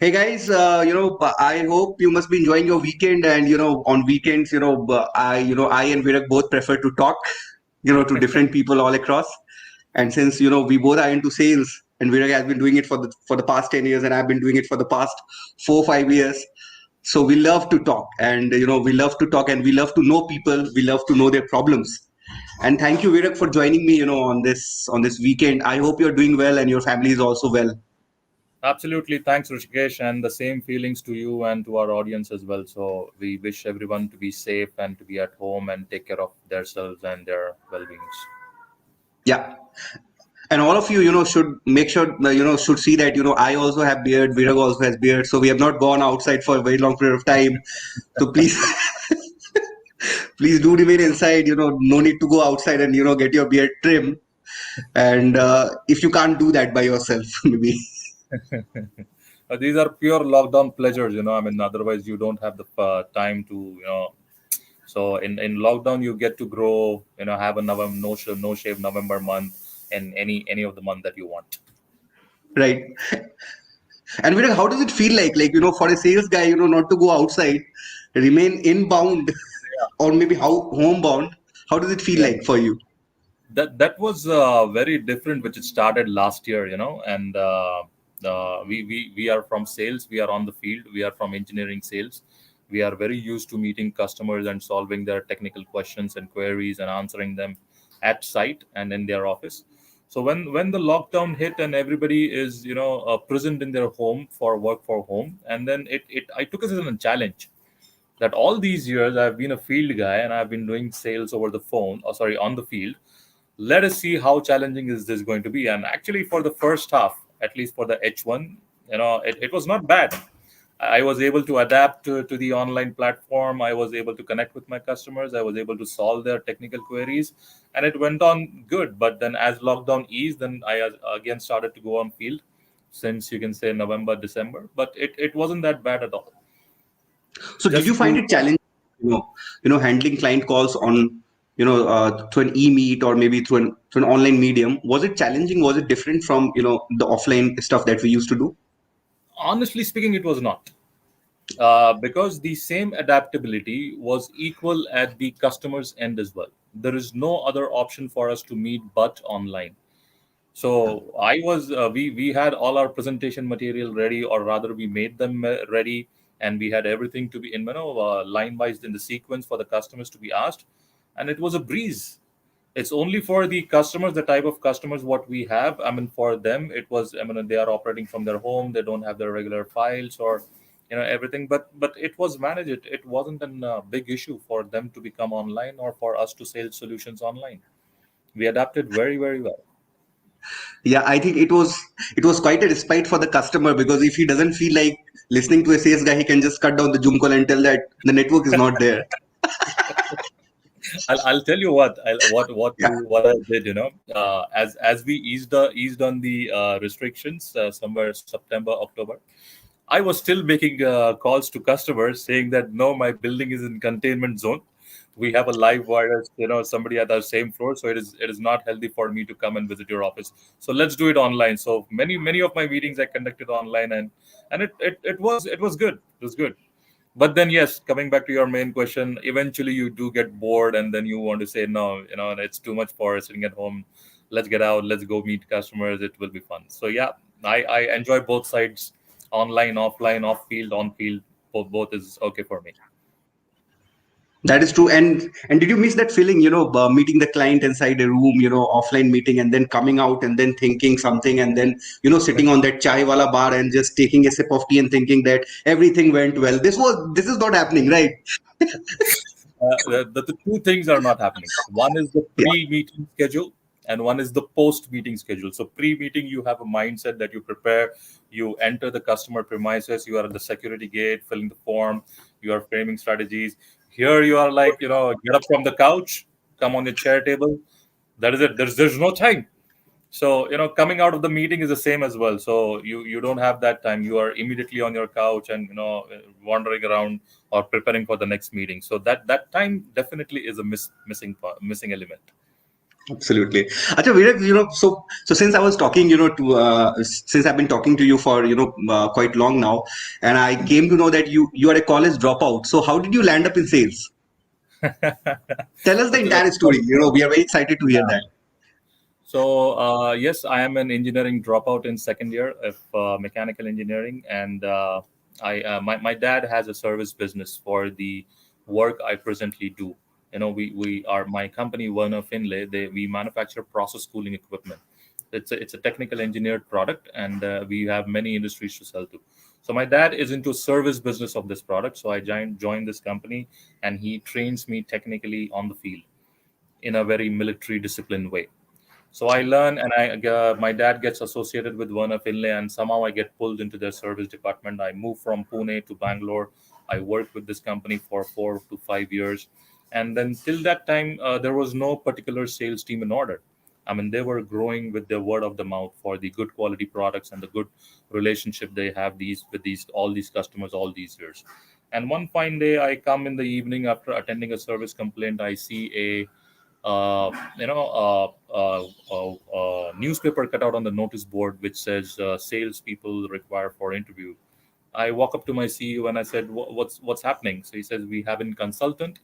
Hey guys, I hope you must be enjoying your weekend. And on weekends, I and Virag both prefer to talk, to different people all across. And since we both are into sales, and Virag has been doing it for the past 10 years, and I've been doing it for the past 4 5 years. So we love to talk, and we love to talk, and we love to know people. We love to know their problems. And thank you, Virag, for joining me. On this weekend. I hope you're doing well, and your family is also well. Absolutely. Thanks, Rishikesh, and the same feelings to you and to our audience as well. So we wish everyone to be safe and to be at home and take care of themselves and their well-beings. Yeah. And all of you should make sure should see that I also have beard, Virag also has beard, so we have not gone outside for a very long period of time. So please please do remain inside. No need to go outside and get your beard trimmed. And if you can't do that by yourself, maybe. These are pure lockdown pleasures, I mean, otherwise you don't have the time to, So in lockdown you get to grow, have a November no shave November month and any of the month that you want. Right. And Virag, how does it feel like for a sales guy, not to go outside, remain inbound, or maybe how homebound? How does it feel Yeah. like for you? That was very different, which it started last year, and we are from sales, we are on the field, we are from engineering sales. We are very used to meeting customers and solving their technical questions and queries and answering them at site and in their office. So when the lockdown hit and everybody is present in their home for work for home, and then it I took it as a challenge that all these years I've been a field guy and I've been doing sales over the phone, or sorry, on the field. Let us see how challenging is this going to be. And actually, for the first half, at least for the H1, it was not bad. I was able to adapt to the online platform. I was able to connect with my customers. I was able to solve their technical queries, and it went on good. But then, as lockdown eased, then I again started to go on field since you can say November, December. But it wasn't that bad at all. So did you Just find to it challenging, handling client calls on, through an e-meet or maybe through an online medium? Was it challenging? Was it different from, the offline stuff that we used to do? honestly speaking, it was not. Because the same adaptability was equal at the customer's end as well. There is no other option for us to meet but online. So we had all our presentation material ready, or rather, we made them ready, and we had everything to be in line wise in the sequence for the customers to be asked, and it was a breeze. It's only for the customers, the type of customers what we have. I mean, for them, it was. I mean, they are operating from their home. They don't have their regular files or, everything. But it was managed. It wasn't a big issue for them to become online or for us to sell solutions online. We adapted very very well. Yeah, I think it was quite a respite for the customer, because if he doesn't feel like listening to a sales guy, he can just cut down the Zoom call and tell that the network is not there. I'll tell you what Yeah. what I did. As we eased on the restrictions somewhere September October, I was still making calls to customers saying that no, my building is in containment zone. We have a live virus, somebody at our same floor, so it is not healthy for me to come and visit your office. So let's do it online. So many of my meetings I conducted online, and it was good. It was good. But then yes, coming back to your main question, eventually you do get bored, and then you want to say no, it's too much for sitting at home. Let's get out. Let's go meet customers. It will be fun. So yeah, I enjoy both sides, online, offline, off field, on field. Both is okay for me. That is true. And did you miss that feeling, meeting the client inside a room, offline meeting, and then coming out and then thinking something, and then sitting on that chai wala bar and just taking a sip of tea and thinking that everything went well. This is not happening, right? The two things are not happening. One is the Yeah. pre-meeting schedule, and one is the post-meeting schedule. So pre-meeting, you have a mindset that you prepare, you enter the customer premises, you are at the security gate, filling the form, you are framing strategies. Here you are like, get up from the couch, come on the chair table. That is it. There's no time. So coming out of the meeting is the same as well. So you don't have that time. You are immediately on your couch and wandering around or preparing for the next meeting. So that time definitely is a missing element. Absolutely. Acha, Virag, so since I was talking, since I've been talking to you for, quite long now, and I came to know that you are a college dropout. So how did you land up in sales? Tell us the That's entire a story. funny story. We are very excited to hear Yeah. that. So yes, I am an engineering dropout in second year of mechanical engineering, and my dad has a service business for the work I presently do. We are my company Werner Finlay. We manufacture process cooling equipment. It's a technical engineered product, and we have many industries to sell to. So my dad is into service business of this product. So I joined this company, and he trains me technically on the field in a very military disciplined way. So I learn, and my dad gets associated with Werner Finlay, and somehow I get pulled into their service department. I moved from Pune to Bangalore. I worked with this company for 4 to 5 years, and then till that time, there was no particular sales team in order. I mean, they were growing with their word of the mouth for the good quality products and the good relationship they have these all these customers all these years. And one fine day, I come in the evening after attending a service complaint. I see a uh, newspaper cut out on the notice board which says salespeople required for interview. I walk up to my CEO and I said, What's happening?" So he says, "We have a consultant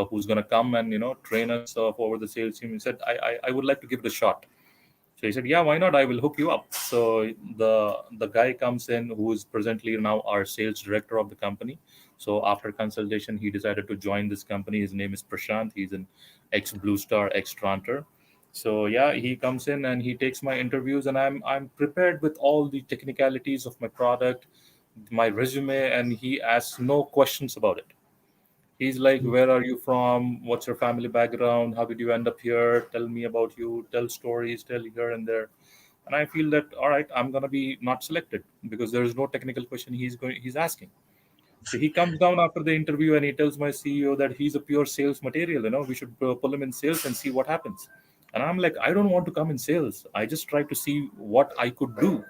who's going to come and train us over the sales team." He said, I would like to give it a shot." So he said, "Yeah, why not? I will hook you up." So the guy comes in who is presently now our sales director of the company. So after consultation, he decided to join this company. His name is Prashant. He's an ex Blue Star, ex Tranter. So yeah, he comes in and he takes my interviews, and I'm prepared with all the technicalities of my product, my resume, and he asks no questions about it. He's like, "Where are you from? What's your family background? How did you end up here? Tell me about you. Tell stories, tell here and there." And I feel that, all right, I'm gonna be not selected because there is no technical question he's asking. So he comes down after the interview and he tells my CEO that he's a pure sales material. We should pull him in sales and see what happens. And I'm like, I don't want to come in sales. I just try to see what I could do,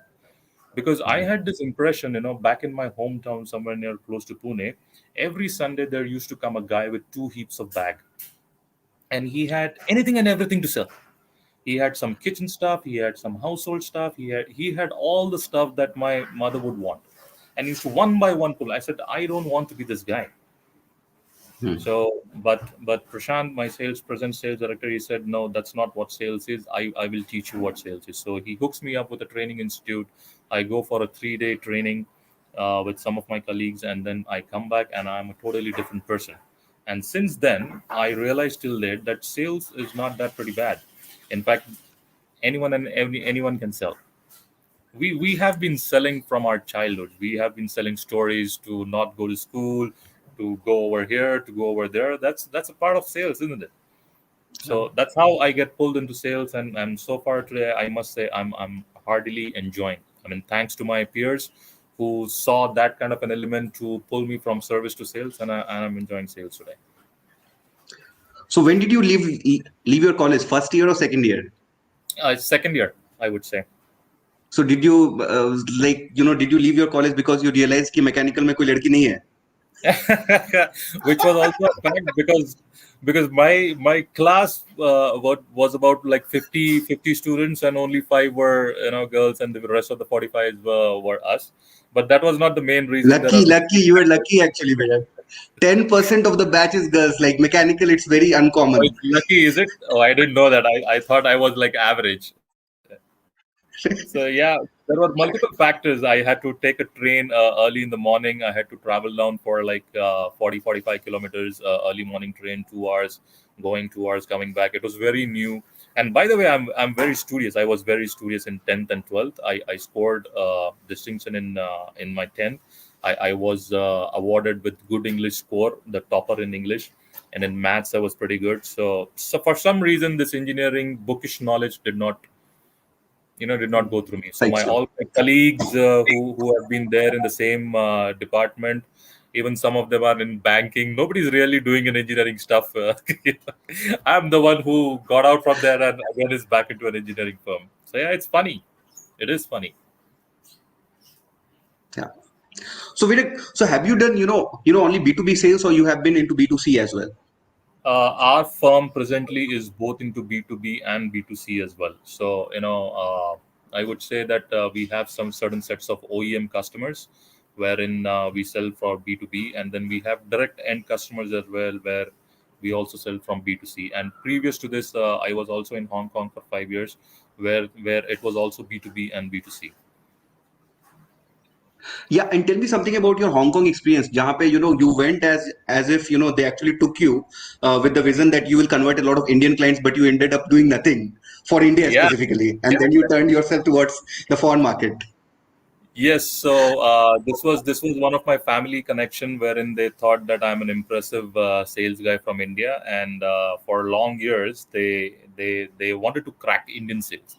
because I had this impression, back in my hometown, somewhere near close to Pune, every Sunday there used to come a guy with two heaps of bag, and he had anything and everything to sell. He had some kitchen stuff, he had some household stuff, he had all the stuff that my mother would want, and he used to one by one pull. I said, I don't want to be this guy. Hmm. So, but Prashant, my sales director, he said, no, that's not what sales is. I will teach you what sales is. So he hooks me up with a training institute. I go for a 3 day training with some of my colleagues, and then I come back and I'm a totally different person. And since then, I realized till date that sales is not that pretty bad. In fact, anyone can sell. We have been selling from our childhood. We have been selling stories to not go to school, to go over here, to go over there. That's a part of sales, isn't it? So that's how I get pulled into sales, and so far today, I must say I'm heartily enjoying. I mean, thanks to my peers who saw that kind of an element to pull me from service to sales, and I'm enjoying sales today. So when did you leave your college? First year or second year? Second year, I would say. So did you did you leave your college because you realized कि mechanical में कोई लड़की नहीं है? Which was also a fact, because my class what was about like 50 students, and only five were girls, and the rest of the 45 were us. But that was not the main reason. There are Lucky, you were lucky actually, Virag. 10% of the batch is girls. Like mechanical, it's very Oh, uncommon. it's lucky, is it? Oh, I didn't know that. I thought I was like average. So yeah, there were multiple factors. I had to take a train early in the morning. I had to travel down for like 40, 45 kilometers, early morning train, 2 hours, going 2 hours, coming back. It was very new. And by the way, I'm very studious. I was very studious in 10th and 12th. I scored distinction in my 10th. I was awarded with good English score, the topper in English. And in maths, I was pretty good. So for some reason, this engineering bookish knowledge did not go through me. So Right, my sir. all my colleagues who have been there in the same department, even some of them are in banking. Nobody's really doing an engineering stuff. I'm the one who got out from there and again is back into an engineering firm. So yeah, it's funny. It is funny. Yeah. So Virag, so have you done only B2B sales, or you have been into B2C as well? Our firm presently is both into B2B and B2C as well. So, I would say that we have some certain sets of OEM customers wherein we sell for B2B, and then we have direct end customers as well, where we also sell from B2C. And previous to this, I was also in Hong Kong for 5 years, where it was also B2B and B2C. Yeah, and tell me something about your Hong Kong experience. जहाँ पे you went as if they actually took you with the vision that you will convert a lot of Indian clients, but you ended up doing nothing for India Yeah. specifically, and then you turned yourself towards the foreign market. Yes, so this was one of my family connection wherein they thought that I'm an impressive sales guy from India, and for long years they wanted to crack Indian sales.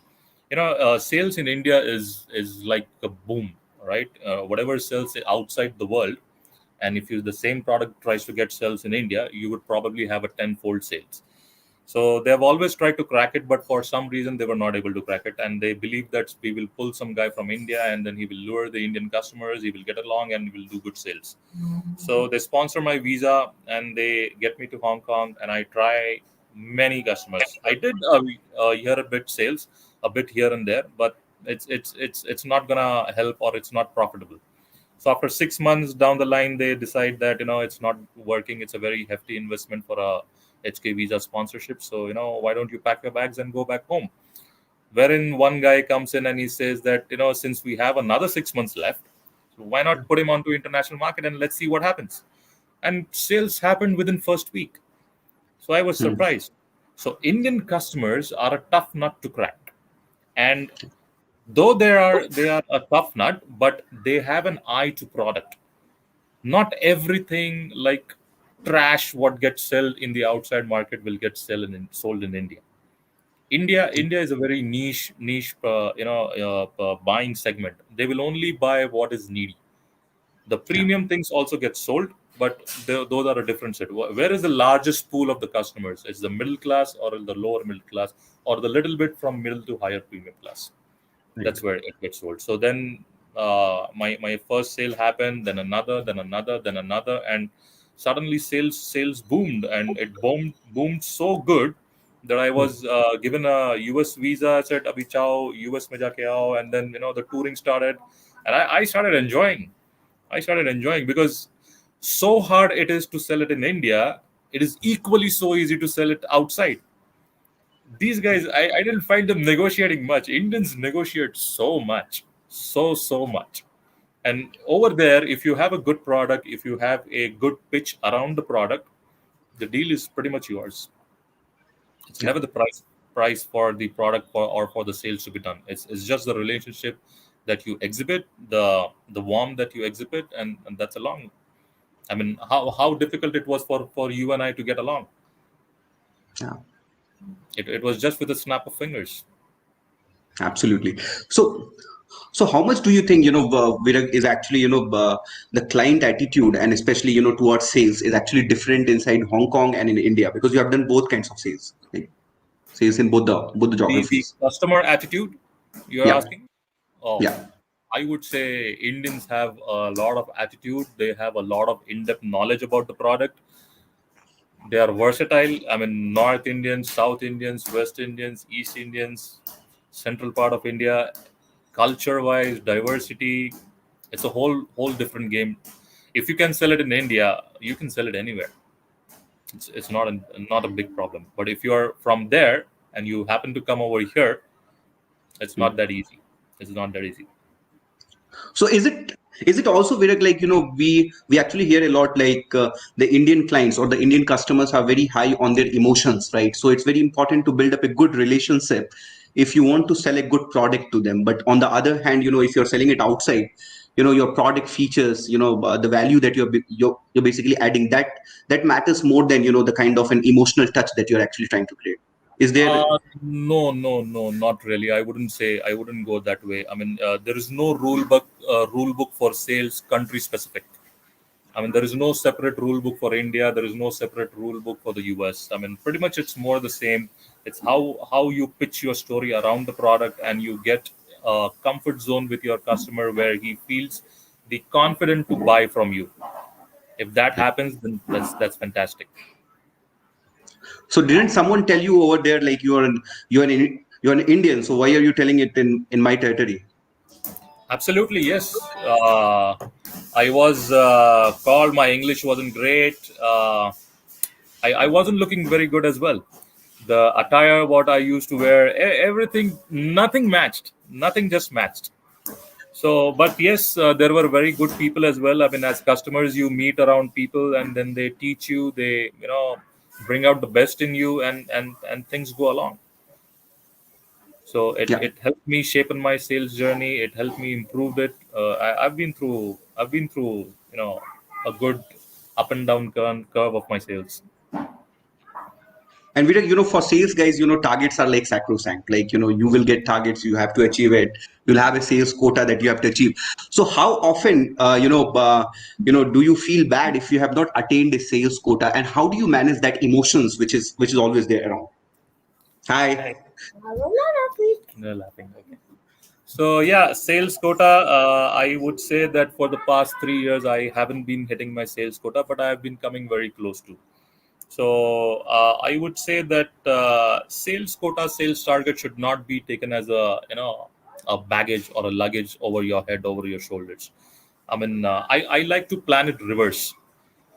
Sales in India is like a boom, right? Whatever sells outside the world, and if you the same product tries to get sales in India, you would probably have a tenfold sales. So they have always tried to crack it, but for some reason they were not able to crack it. And they believe that we will pull some guy from India and then he will lure the Indian customers, he will get along and will do good sales. So they sponsor my visa and they get me to Hong Kong, and I try many customers. I did a year a bit sales, a bit here and there, but it's not gonna help, or it's not profitable. So after 6 months down the line, they decide that it's not working. It's a very hefty investment for a HK visa sponsorship. So why don't you pack your bags and go back home? Wherein one guy comes in and he says that since we have another 6 months left, so why not put him onto international market and let's see what happens. And sales happened within first week. So I was Hmm. surprised. So Indian customers are a tough nut to crack, and though they are a tough nut, but they have an eye to product. Not everything like trash what gets sold in the outside market will get sold in India. India is a very niche buying segment. They will only buy what is needy. The Yeah. premium things also get sold, but those are a different set. Where is the largest pool of the customers? It's the middle class, or the lower middle class, or the little bit from middle to higher premium class. Right. That's where it gets sold. So then my first sale happened, then another, then another, then another, and suddenly sales boomed, and it boomed so good that I Hmm. was given a US visa. I said abhi chao US mein jaake aao, and then the touring started, and I started enjoying. I started enjoying because so hard it is to sell it in India, it is equally so easy to sell it outside. These guys, I didn't find them negotiating much. Indians negotiate so much, so much. And over there, if you have a good product, if you have a good pitch around the product, the deal is pretty much yours. It's Yeah. never the price for the product, or for the sales to be done. It's just the relationship that you exhibit, the warmth that you exhibit, and that's along. I mean, how difficult it was for you and I to get along. Yeah. It was just with a snap of fingers. Absolutely. So, so how much do you think Virag, is actually the client attitude, and especially towards sales, is actually different inside Hong Kong and in India, because you have done both kinds of sales, like sales in both the The geographies. customer attitude you're Yeah. asking? Oh, Yeah. I would say Indians have a lot of attitude. They have a lot of in-depth knowledge about the product. They are versatile. I mean, North Indians, South Indians, West Indians, East Indians, central part of India, culture-wise, diversity. It's a whole different game. If you can sell it in India, you can sell it anywhere. It's not a big problem. But if you are from there and you happen to come over here, it's not that easy. It's not that easy. So is it also very like we actually hear a lot like the Indian clients or the Indian customers are very high on their emotions, right? So it's very important to build up a good relationship if you want to sell a good product to them. But on the other hand, if you're selling it outside, your product features, the value that you're basically adding, that matters more than the kind of an emotional touch that you're actually trying to create. Is there? No, not really. I wouldn't go that way. I mean, there is no rule book for sales country specific. I mean, there is no separate rule book for India. There is no separate rule book for the US. I mean, pretty much it's more the same. It's how you pitch your story around the product, and you get a comfort zone with your customer where he feels the confident to buy from you. If that happens, then that's fantastic. So didn't someone tell you over there like you're an Indian? So why are you telling it in my territory? Absolutely, yes. I was called. My English wasn't great. I wasn't looking very good as well. The attire, what I used to wear, everything, nothing matched. Nothing just matched. So, but yes, there were very good people as well. I mean, as customers, you meet around people, and then they teach you. They, bring out the best in you, and things go along. So Yeah. it helped me shape in my sales journey. It helped me improve it. I've been through a good up and down curve of my sales. And we, for sales guys, targets are like sacrosanct. Like, you will get targets, you have to achieve it. You'll have a sales quota that you have to achieve. So how often, do you feel bad if you have not attained a sales quota, and how do you manage that emotions, which is always there around? Hi. Hey. They're laughing. Okay. So yeah, sales quota. I would say that for the past 3 years, I haven't been hitting my sales quota, but I have been coming very close to. So I would say that sales quota, sales target should not be taken as a baggage or a luggage over your head, over your shoulders. I mean, I like to plan it reverse.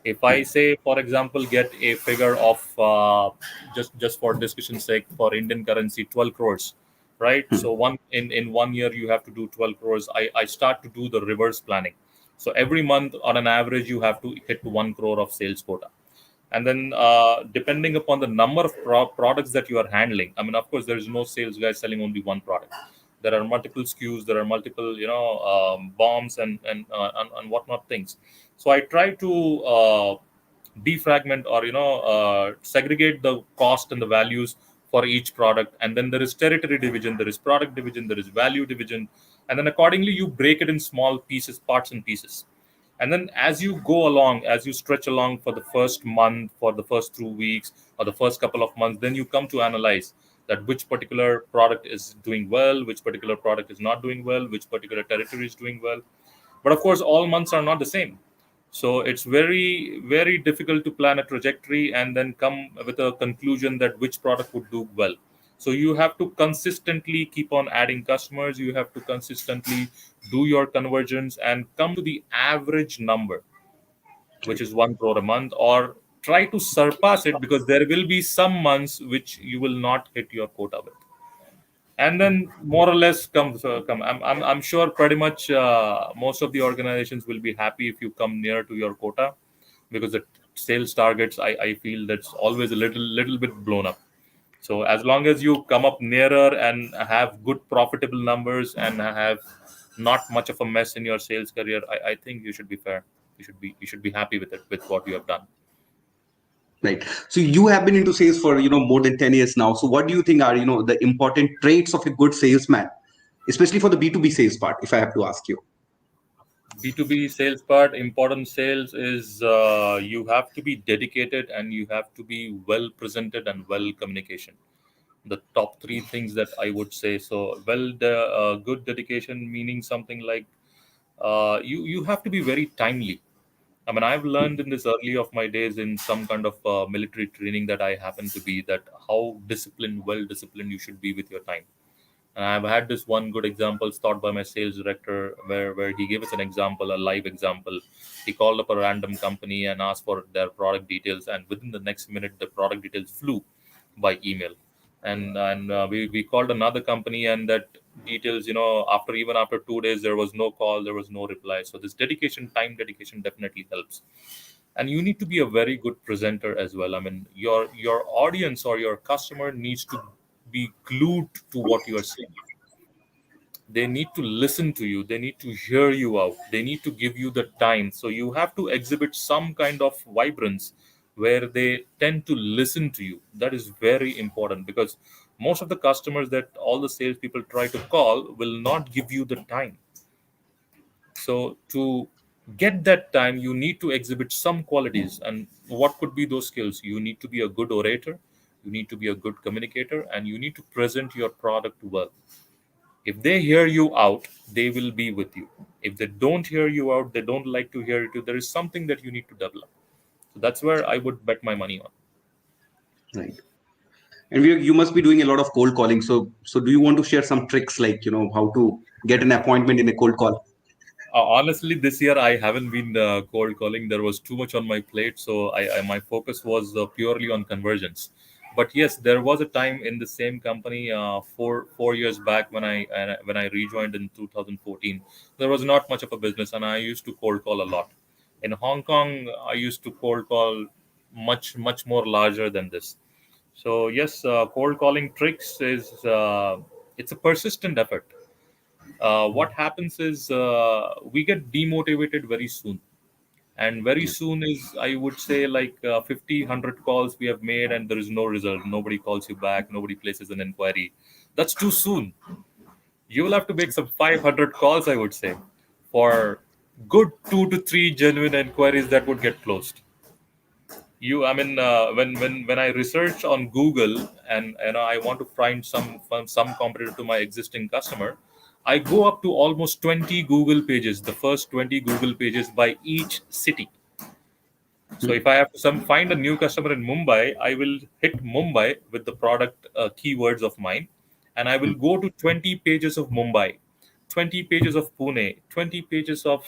If I Right. say, for example, get a figure of just for discussion's sake, for Indian currency, 12 crores, right? So in 1 year you have to do 12 crores. I start to do the reverse planning. So every month, on an average, you have to hit 1 crore of sales quota. And then depending upon the number of products that you are handling, I mean, of course, there is no sales guy selling only one product. There are multiple SKUs, there are multiple bombs and whatnot things. So I try to defragment, or segregate the cost and the values for each product. And then there is territory division, there is product division, there is value division. And then accordingly you break it in small pieces, parts and pieces. And then as you go along, as you stretch along for the first month, for the first 2 weeks, or the first couple of months, then you come to analyze that which particular product is doing well, which particular product is not doing well, which particular territory is doing well. But of course, all months are not the same. So it's very, very difficult to plan a trajectory and then come with a conclusion that which product would do well. So you have to consistently keep on adding customers. You have to consistently do your conversions and come to the average number, which is 1 crore a month, or try to surpass it, because there will be some months which you will not hit your quota with. And then more or less come. I'm sure pretty much most of the organizations will be happy if you come near to your quota, because the sales targets, I feel that's always a little bit blown up. So as long as you come up nearer and have good profitable numbers and have not much of a mess in your sales career, I think you should be fair. You should be happy with it, with what you have done. Right. So you have been into sales for, more than 10 years now. So what do you think are, the important traits of a good salesman, especially for the B2B sales part, if I have to ask you? B2B sales part, important sales is you have to be dedicated and you have to be well presented and well communication. The top three things that I would say. So, good dedication meaning something like you have to be very timely. I mean, I've learned in this early of my days in some kind of military training that I happen to be, that how disciplined, well disciplined you should be with your time. And I've had this one good example taught by my sales director, where he gave us an example, a live example. He called up a random company and asked for their product details, and within the next minute, the product details flew by email. And we called another company, and that details, after 2 days, there was no call, there was no reply. So this dedication, time dedication, definitely helps. And you need to be a very good presenter as well. I mean, your audience or your customer needs to be glued to what you are saying. They need to listen to you, they need to hear you out, they need to give you the time. So you have to exhibit some kind of vibrance where they tend to listen to you. That is very important, because most of the customers that all the salespeople try to call will not give you the time. So to get that time, you need to exhibit some qualities. And what could be those skills? You need to be a good orator, you need to be a good communicator, and you need to present your product well. If they hear you out, they will be with you. If they don't hear you out, they don't like to hear it, there is something that you need to develop. So that's where I would bet my money on. Right. And you must be doing a lot of cold calling. So do you want to share some tricks, like, how to get an appointment in a cold call? Honestly, this year I haven't been cold calling. There was too much on my plate, so I my focus was purely on conversions. But yes, there was a time in the same company four years back when I rejoined in 2014. There was not much of a business, and I used to cold call a lot. In Hong Kong, I used to cold call much more larger than this. So yes, cold calling tricks is it's a persistent effort. What happens is we get demotivated very soon, and very Yeah. soon is, I would say, like 50 100 calls we have made and there is no result. Nobody calls you back, nobody places an inquiry. That's too soon. You will have to make some 500 calls, I would say, for good 2 to 3 genuine inquiries that would get closed. You I mean when I research on Google, and I want to find some competitor to my existing customer, I go up to almost 20 Google pages, the first 20 Google pages by each city. So if I have to find a new customer in Mumbai, I will hit Mumbai with the product keywords of mine, and I will go to 20 pages of Mumbai, 20 pages of Pune, 20 pages of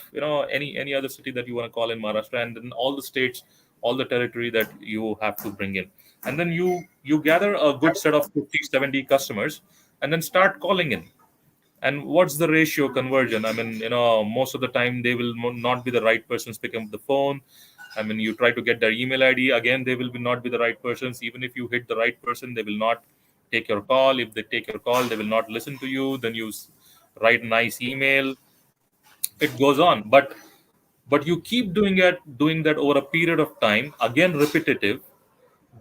any other city that you want to call in Maharashtra, and then all the states, all the territory that you have to bring in, and then you gather a good set of 50, 70 customers, and then start calling in. And what's the ratio conversion? I mean, most of the time they will not be the right persons picking up the phone. I mean, you try to get their email ID, again they will not be the right persons. Even if you hit the right person, they will not take your call. If they take your call, they will not listen to you. Then you write a nice email. It goes on. But you keep doing that over a period of time, again repetitive.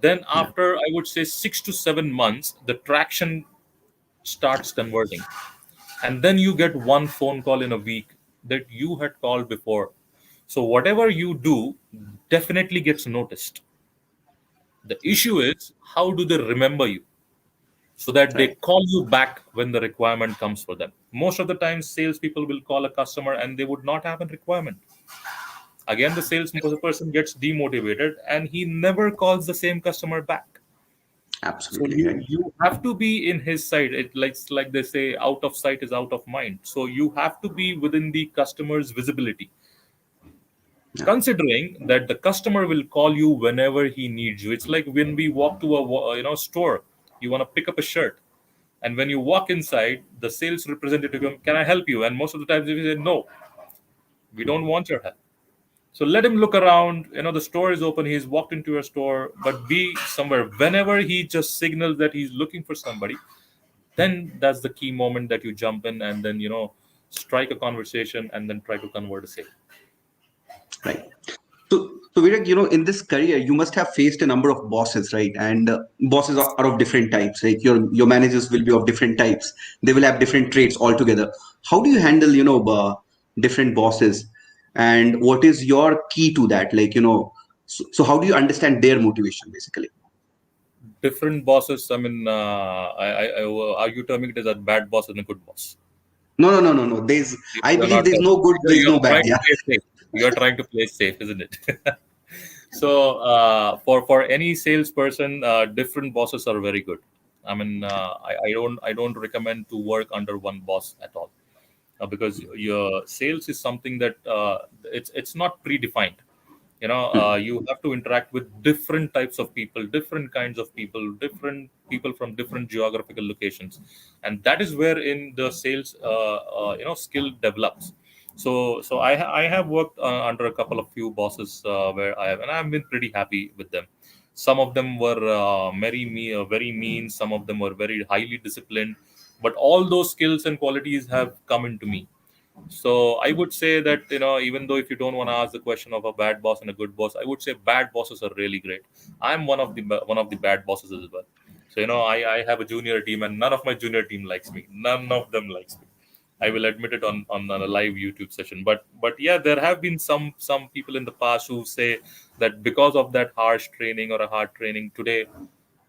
Then Yeah. after, I would say, 6 to 7 months, the traction starts converting, and then you get one phone call in a week that you had called before. So whatever you do definitely gets noticed. The issue is, how do they remember you so that they Right. call you back when the requirement comes for them? Most of the time, salespeople will call a customer and they would not have a requirement. Again, the sales person gets demotivated and he never calls the same customer back. So Absolutely. you Right. you have to be in his side. Like they say, out of sight is out of mind. So you have to be within the customer's visibility, Yeah. considering that the customer will call you whenever he needs you. It's like when we walk to a store, you want to pick up a shirt, and when you walk inside, the sales representative comes, "Can I help you?" And most of the times, if you say no, we don't want your help. So let him look around. The store is open. He's walked into your store, but be somewhere. Whenever he just signals that he's looking for somebody, then that's the key moment that you jump in and then strike a conversation and then try to convert a sale. Right. So Virag, in this career, you must have faced a number of bosses, right? And bosses are of different types. Like your managers will be of different types. They will have different traits altogether. How do you handle, different bosses? And what is your key to that? Like, so how do you understand their motivation, basically? Different bosses. I mean, are you terming it as a bad boss and a good boss? No, no, no, no, no. I You're believe not. there's no good, there's You're no bad. trying to Yeah. play safe. You're trying to play safe, isn't it? So, for any salesperson, different bosses are very good. I mean, I don't recommend to work under one boss at all, because your sales is something that it's not predefined. You have to interact with different types of people, different kinds of people, different people from different geographical locations, and that is where in the sales skill develops. So I have worked under a couple of few bosses, where I've been pretty happy with them. Some of them were very mean. Some of them were very highly disciplined, but all those skills and qualities have come into me. So I would say that, even though if you don't want to ask the question of a bad boss and a good boss, I would say bad bosses are really great. I'm one of the bad bosses as well. So I have a junior team, and none of my junior team likes me. None of them likes me. I will admit it on a live YouTube session. But yeah, there have been some people in the past who say that because of that harsh training or a hard training today,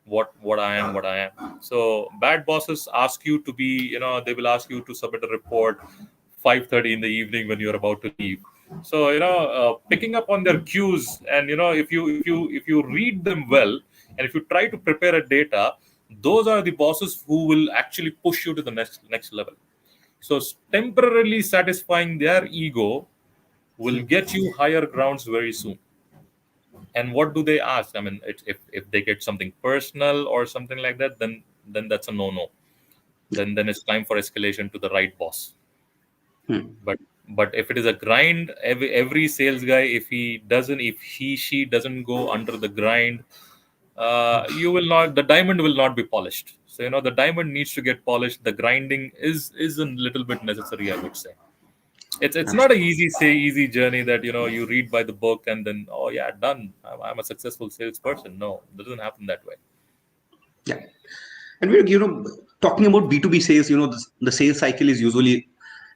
what I am. So bad bosses ask you to be, they will ask you to submit a report 5:30 in the evening when you're about to leave. So picking up on their cues, and if you read them well, And if you try to prepare a data, those are the bosses who will actually push you to the next level. So temporarily satisfying their ego will get you higher grounds very soon. And what do they ask? I mean, if they get something personal or something like that, then that's a no. Then it's time for escalation to the right boss. Hmm. But if it is a grind, every sales guy, if he she doesn't go under the grind, you will not the diamond will not be polished. So the diamond needs to get polished. The grinding is a little bit necessary, I would say. It's not a easy journey that you read by the book and then, oh yeah, done, I'm a successful salesperson. No, it doesn't happen that way. Yeah. And talking about B2B sales, the sales cycle is usually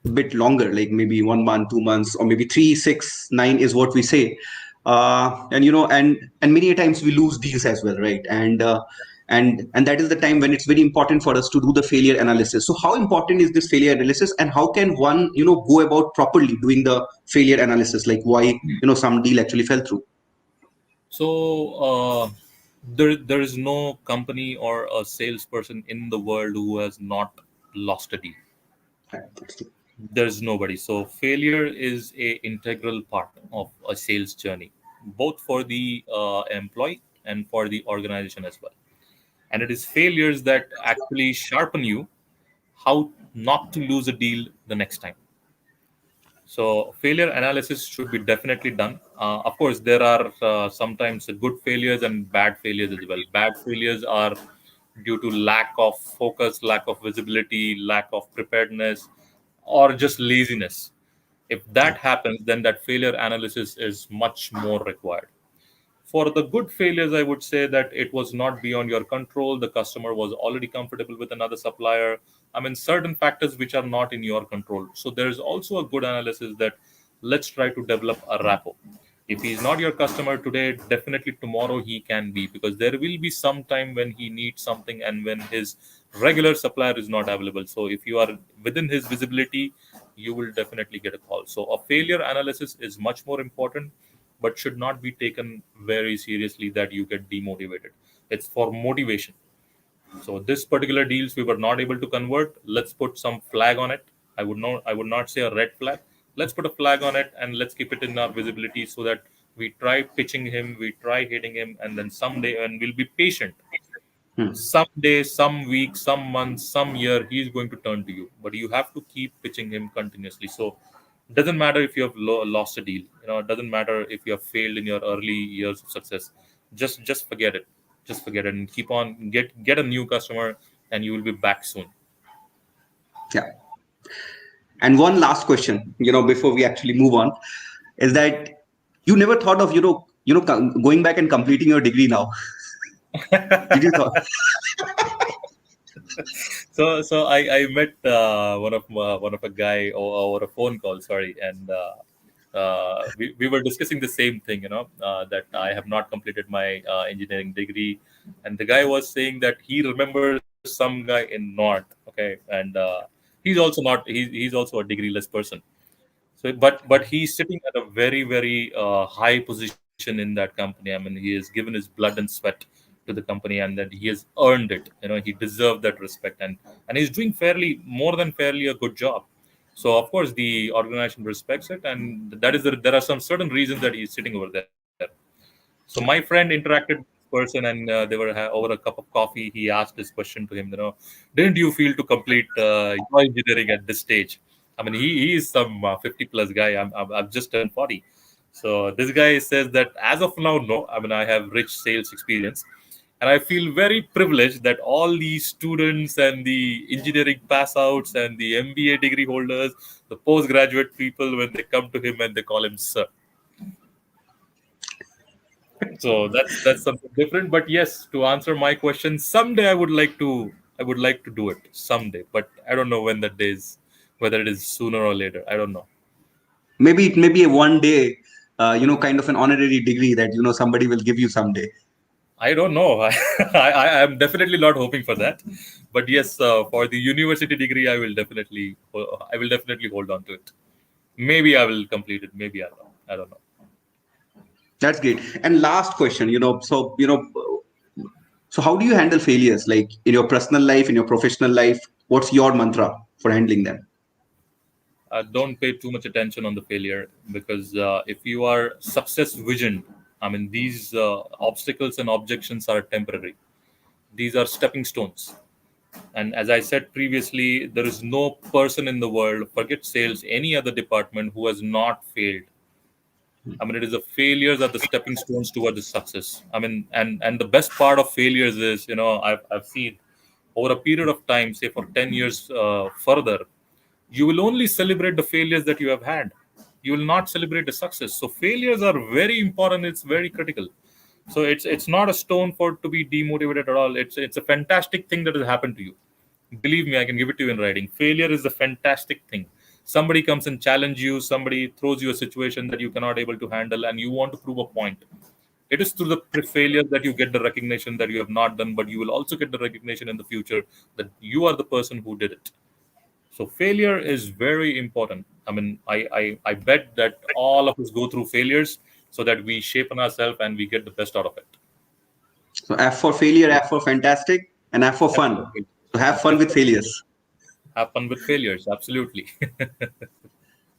a bit longer, like maybe 1 month, 2 months, or maybe 3, 6, 9 is what we say. And many a times we lose deals as well, right? And that is the time when it's very important for us to do the failure analysis. So how important is this failure analysis, and how can one, go about properly doing the failure analysis, like why, some deal actually fell through? So there is no company or a salesperson in the world who has not lost a deal. Right, that's true. There's nobody. So failure is a integral part of a sales journey, both for the employee and for the organization as well. And it is failures that actually sharpen you how not to lose a deal the next time. So failure analysis should be definitely done. Of course, there are sometimes good failures and bad failures as well. Bad failures are due to lack of focus, lack of visibility, lack of preparedness, or just laziness. If Yeah. that happens, then that failure analysis is much more required. For the good failures, I would say that it was not beyond your control. The customer was already comfortable with another supplier. I mean, certain factors which are not in your control. So there is also a good analysis that let's try to develop a rapport. If he's not your customer today, definitely tomorrow he can be, because there will be some time when he needs something and when his regular supplier is not available. So if you are within his visibility, you will definitely get a call. So a failure analysis is much more important, but should not be taken very seriously that you get demotivated. It's for motivation. So this particular deals we were not able to convert. Let's put some flag on it. I would not say a red flag. Let's put a flag on it and let's keep it in our visibility so that we try pitching him, we try hitting him, and then someday, and we'll be patient. Hmm. Someday, some week, some month, some year, he's going to turn to you. But you have to keep pitching him continuously. So it doesn't matter if you have lost a deal. It doesn't matter if you have failed in your early years of success. Just forget it. Just forget it and keep on get a new customer, and you will be back soon. Yeah. And one last question, before we actually move on, is that you never thought of, going back and completing your degree now? Did you thought? So I met one of a guy over a phone call, sorry, and we were discussing the same thing, that I have not completed my engineering degree, and the guy was saying that he remembers some guy in North, okay, and he's also a degree-less person. So, but he's sitting at a very very high position in that company. I mean, he has given his blood and sweat to the company, and that he has earned it. He deserved that respect, and he's doing fairly more than fairly a good job. So of course the organization respects it, and there are some certain reasons that he's sitting over there. So my friend interacted with this person, and they were over a cup of coffee. He asked this question to him. Didn't you feel to complete your engineering at this stage? I mean, he is some 50 plus guy. I've just turned 40. So this guy says that as of now, no. I mean, I have rich sales experience, and I feel very privileged that all these students and the engineering pass outs and the MBA degree holders, the postgraduate people, when they come to him and they call him sir. So that's something different. But yes, to answer my question, someday I would like to do it someday, but I don't know when that day is, whether it is sooner or later. I don't know. Maybe it may be a one day, kind of an honorary degree that, somebody will give you someday. I don't know. I am definitely not hoping for that, but yes, for the university degree, I will definitely hold on to it. Maybe I will complete it. Maybe I don't. I don't know. That's great. And last question, so, So how do you handle failures, like in your personal life, in your professional life? What's your mantra for handling them? Don't pay too much attention on the failure, because if you are success visioned, I mean, these obstacles and objections are temporary. These are stepping stones. And as I said previously, there is no person in the world, forget sales, any other department, who has not failed. I mean, it is the failures are the stepping stones towards the success. I mean, and the best part of failures is, I've seen over a period of time, say for 10 years further, you will only celebrate the failures that you have had. You will not celebrate the success. So failures are very important. It's very critical. So it's not a stone for to be demotivated at all. It's a fantastic thing that has happened to you. Believe me, I can give it to you in writing. Failure is a fantastic thing. Somebody comes and challenge you, somebody throws you a situation that you cannot able to handle, and you want to prove a point. It is through the failure that you get the recognition that you have not done, but you will also get the recognition in the future that you are the person who did it. So failure is very important. I mean, I bet that all of us go through failures so that we shape on ourselves and we get the best out of it. So F for failure, F for fantastic, and F for fun. Absolutely. So have fun with failures. Have fun with failures. Absolutely.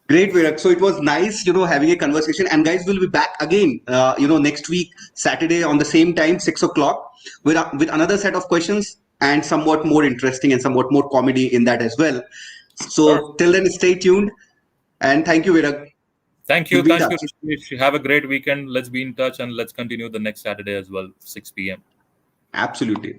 Great, Virag. So it was nice, having a conversation. And guys, we'll be back again, next week, Saturday on the same time, 6 o'clock, with another set of questions and somewhat more interesting and somewhat more comedy in that as well. Sure. So till then, stay tuned. And thank you, Virag. Thank We'll you. be in Thank you, touch. Rishikesh. Have a great weekend. Let's be in touch and let's continue the next Saturday as well, 6 p.m. Absolutely.